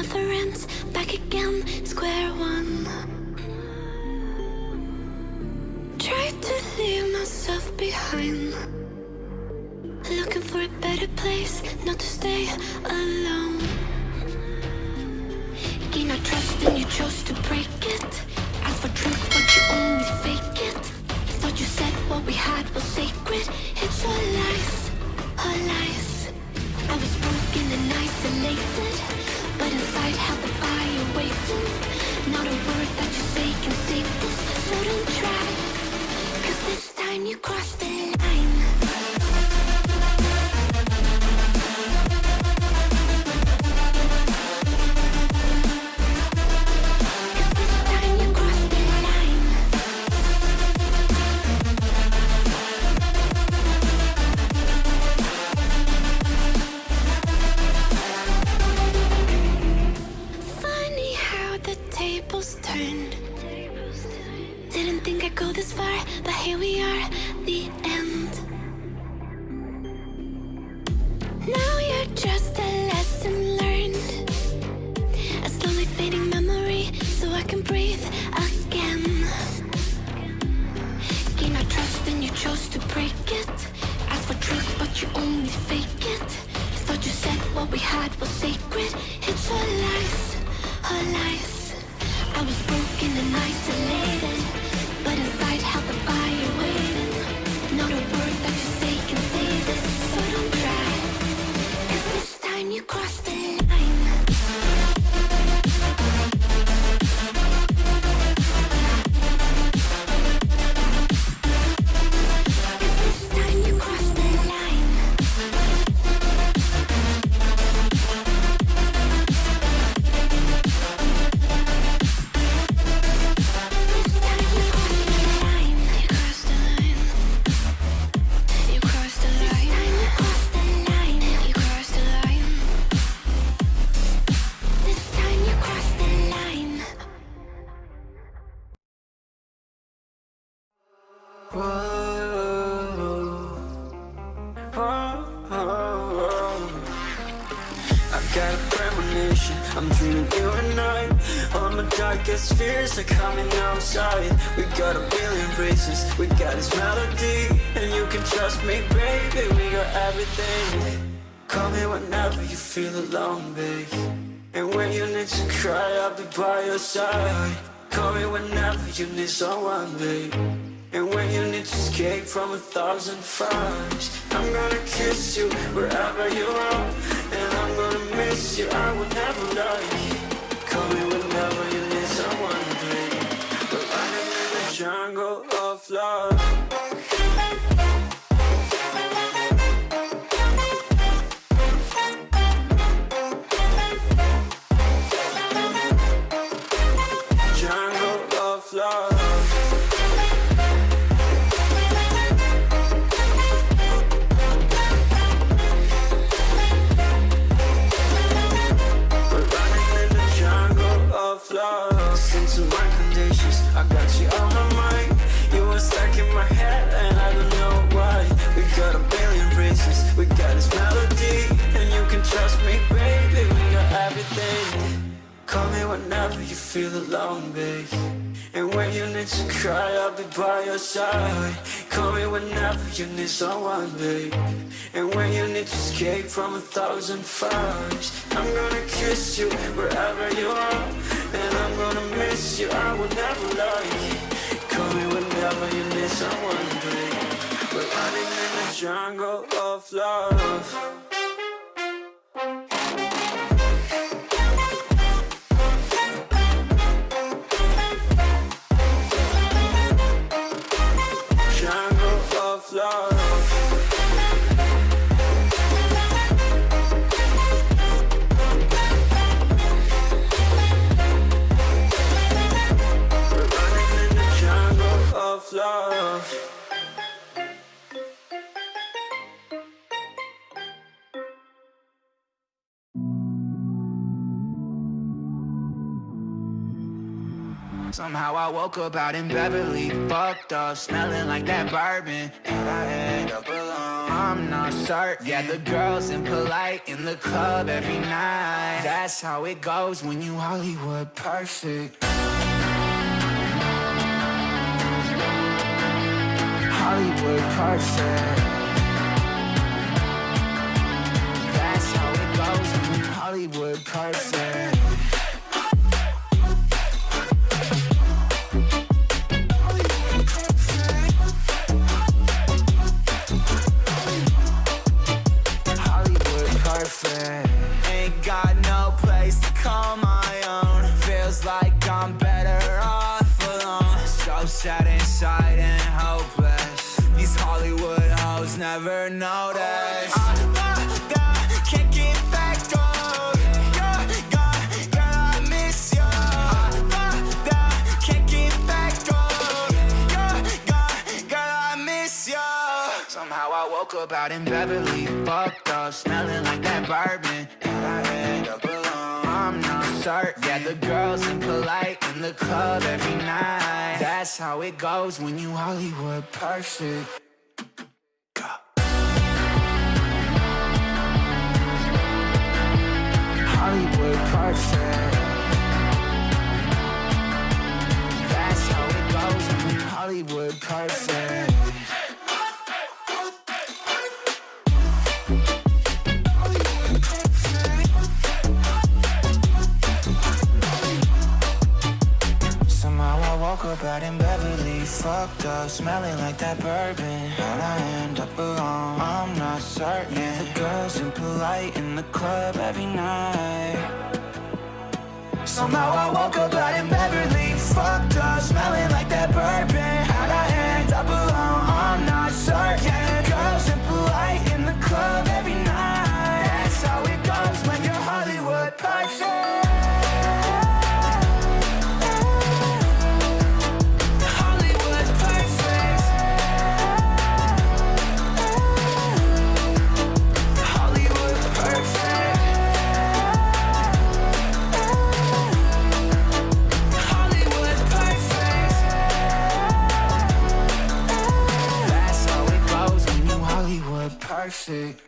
never ends. Back again, square one. Tried to leave myself behind, looking for a better place, not to stay alone. Gain our trust and you chose to break it. Ask for truth but you only fake it. Thought you said what we had was sacred. It's all lies, all lies. I was broken and isolated, but inside held the fire waiting. Not a word that you say can save this, so don't try, 'cause this time you crossed the line. Didn't think I'd go this far, but here we are, the end. Now you're just a lesson learned, a slowly fading memory, so I can breathe again. Gain our trust and you chose to break it. Ask for truth but you only fake it. Thought you said what we had was sacred. It's all lies, all lies. I was broken and isolated, but inside held the fire waiting. Not a word that you say can save this, so don't try, 'cause this time you crossed the line. I'm dreaming you and I. All my darkest fears are coming outside. We got a billion races, we got this melody, and you can trust me, baby, we got everything. Call me whenever you feel alone, babe, and when you need to cry, I'll be by your side. Call me whenever you need someone, babe, and when you need to escape from 1,000 fires. I'm gonna kiss you wherever you are, and I'm gonna miss you, I will never lie. Call me whenever you need someone, babe. We're running in the jungle of love. Jungle of love. Listen to my conditions, I got you on my mind. You were stuck in my head and I don't know why. We got a billion races, we got this melody, and you can trust me, baby, we got everything. Call me whenever you feel alone, babe, and when you need to cry, I'll be by your side. Call me whenever you need someone, babe, and when you need to escape from 1,000 fires. I'm gonna kiss you wherever you are, and I'm gonna miss you, I will never lie. Call me whenever you need someone, babe. We're running in the jungle of love. Jungle of love. Love. Somehow I woke up out in Beverly, fucked up, smelling like that bourbon. And I end up alone, I'm not certain. Yeah, the girls impolite in the club every night. That's how it goes when you Hollywood perfect. Hollywood perfect. That's how it goes when you Hollywood perfect. Ain't got no place to call my own. Feels like I'm better off alone. So sad inside and hopeless. These Hollywood hoes never notice. Can't get back on. Girl, I miss you. Can't get back on. Girl, I miss you. Somehow I woke up out in Beverly, fucked up, smelling like that bourbon. And I end up alone, I'm not certain. Yeah, the girls impolite in the club every night. That's how it goes when you Hollywood perfect. Hollywood perfect. That's how it goes when you Hollywood perfect. Woke up out in Beverly, fucked up, smelling like that bourbon. How'd I end up alone? I'm not certain. Yeah, the girls impolite in the club every night. Somehow I woke up out in Beverly, fucked up, smelling like that bourbon. How'd I end up alone? I'm not certain. Yeah, the girls impolite in the club every night. That's how it goes when you're Hollywood perfect. Perfect.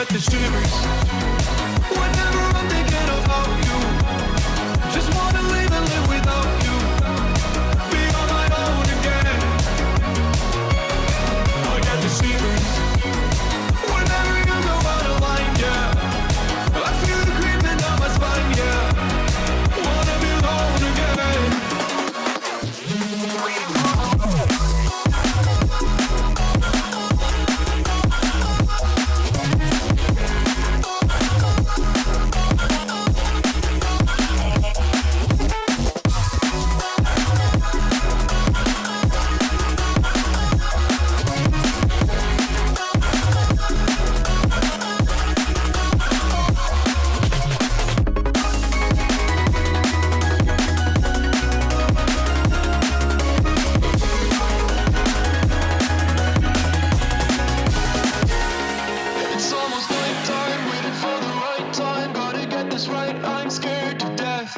The shivers whenever I'm thinking about you. Just wanna leave and live without you. Be on my own again. I get the shivers whenever you go out of line, yeah. I feel it creeping down my spine, yeah. Wanna be alone again. Right, I'm scared to death.